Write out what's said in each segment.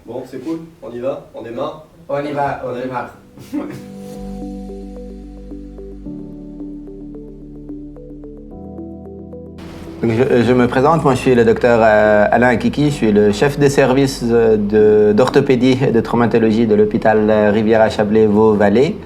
Bon, c'est cool, on y va, on démarre. On y va, on démarre. Je me présente, moi je suis le docteur Alain Akiki, je suis le chef de service d'orthopédie et de traumatologie de l'hôpital Riviera-Chablais-Vaud-Vallée.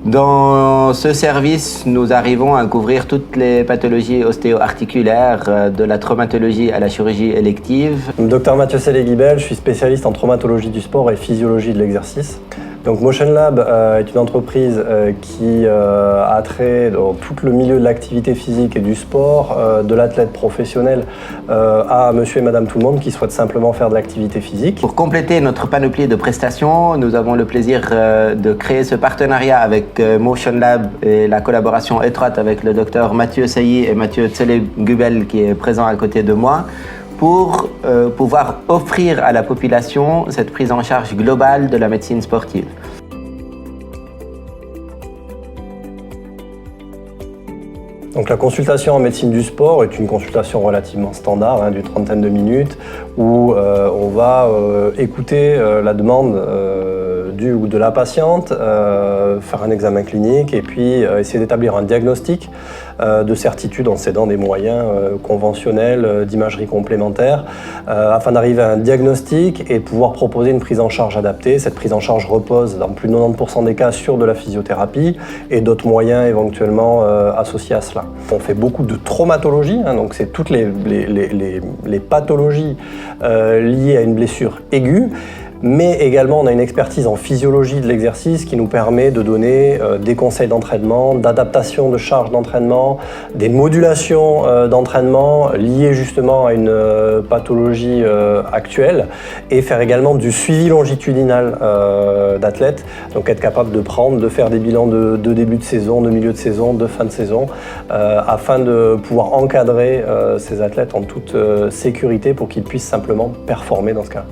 Dans ce service, nous arrivons à couvrir toutes les pathologies ostéo-articulaires, de la traumatologie à la chirurgie élective. Docteur Mathieu Sellé-Guibel, je suis spécialiste en traumatologie du sport et physiologie de l'exercice. Donc Motion Lab est une entreprise qui a trait dans tout le milieu de l'activité physique et du sport, de l'athlète professionnel à monsieur et madame tout le monde qui souhaitent simplement faire de l'activité physique. Pour compléter notre panoplie de prestations, nous avons le plaisir de créer ce partenariat avec Motion Lab et la collaboration étroite avec le docteur Mathieu Sailly et Mathieu Sellé-Guibel qui est présent à côté de moi, pour pouvoir offrir à la population cette prise en charge globale de la médecine sportive. Donc la consultation en médecine du sport est une consultation relativement standard, d'une trentaine de minutes, où on va écouter la demande du ou de la patiente, faire un examen clinique et puis essayer d'établir un diagnostic de certitude en s'aidant des moyens conventionnels d'imagerie complémentaire afin d'arriver à un diagnostic et pouvoir proposer une prise en charge adaptée. Cette prise en charge repose dans plus de 90% des cas sur de la physiothérapie et d'autres moyens éventuellement associés à cela. On fait beaucoup de traumatologie, donc c'est toutes les pathologies liées à une blessure aiguë. Mais également, on a une expertise en physiologie de l'exercice qui nous permet de donner des conseils d'entraînement, d'adaptation de charge d'entraînement, des modulations d'entraînement liées justement à une pathologie actuelle et faire également du suivi longitudinal d'athlètes, donc être capable de faire des bilans de début de saison, de milieu de saison, de fin de saison, afin de pouvoir encadrer ces athlètes en toute sécurité pour qu'ils puissent simplement performer dans ce cas.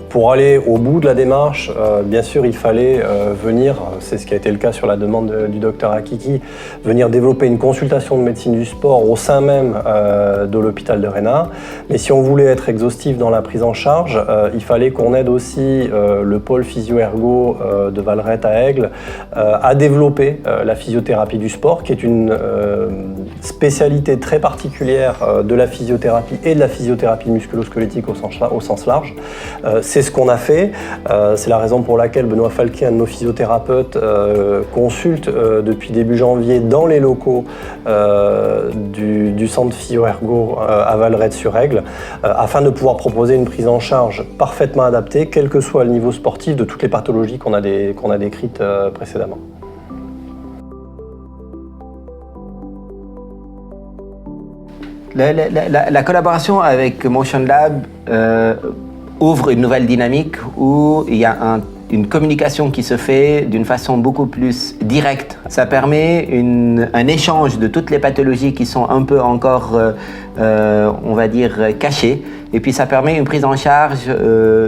Pour aller au bout de la démarche, bien sûr, il fallait venir, c'est ce qui a été le cas sur la demande du docteur Akiki, venir développer une consultation de médecine du sport au sein même de l'hôpital de Rhénat. Mais si on voulait être exhaustif dans la prise en charge, il fallait qu'on aide aussi le pôle physio-ergo de Vallerette à Aigle à développer la physiothérapie du sport, qui est une spécialité très particulière de la physiothérapie et de la physiothérapie musculo-squelettique au sens large. C'est ce qu'on a fait, c'est la raison pour laquelle Benoît Falquet, un de nos physiothérapeutes, consulte depuis début janvier dans les locaux du centre physio-ergo à Vallerette-sur-Aigle, afin de pouvoir proposer une prise en charge parfaitement adaptée, quel que soit le niveau sportif, de toutes les pathologies qu'on a décrites précédemment. La collaboration avec Motion Lab ouvre une nouvelle dynamique où il y a une communication qui se fait d'une façon beaucoup plus directe. Ça permet un échange de toutes les pathologies qui sont un peu encore, on va dire, cachées. Et puis ça permet une prise en charge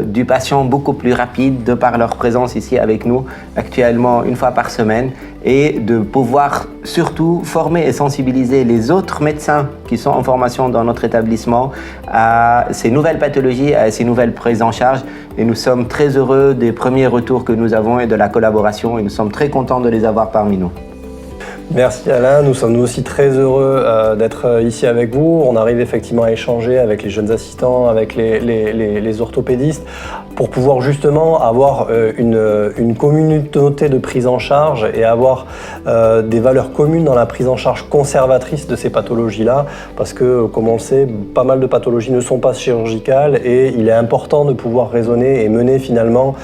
du patient beaucoup plus rapide de par leur présence ici avec nous, actuellement une fois par semaine, et de pouvoir surtout former et sensibiliser les autres médecins qui sont en formation dans notre établissement à ces nouvelles pathologies, à ces nouvelles prises en charge. Et nous sommes très heureux des premiers retours que nous avons et de la collaboration, et nous sommes très contents de les avoir parmi nous. Merci Alain, nous sommes aussi très heureux d'être ici avec vous. On arrive effectivement à échanger avec les jeunes assistants, avec les orthopédistes, pour pouvoir justement avoir une communauté de prise en charge et avoir des valeurs communes dans la prise en charge conservatrice de ces pathologies-là, parce que, comme on le sait, pas mal de pathologies ne sont pas chirurgicales et il est important de pouvoir raisonner et mener finalement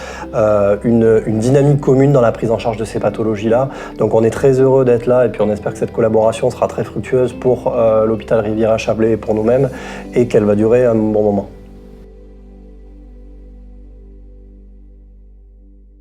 une dynamique commune dans la prise en charge de ces pathologies-là. Donc on est très heureux d'être là et puis on espère que cette collaboration sera très fructueuse pour l'hôpital Riviera-Chablais et pour nous-mêmes et qu'elle va durer un bon moment.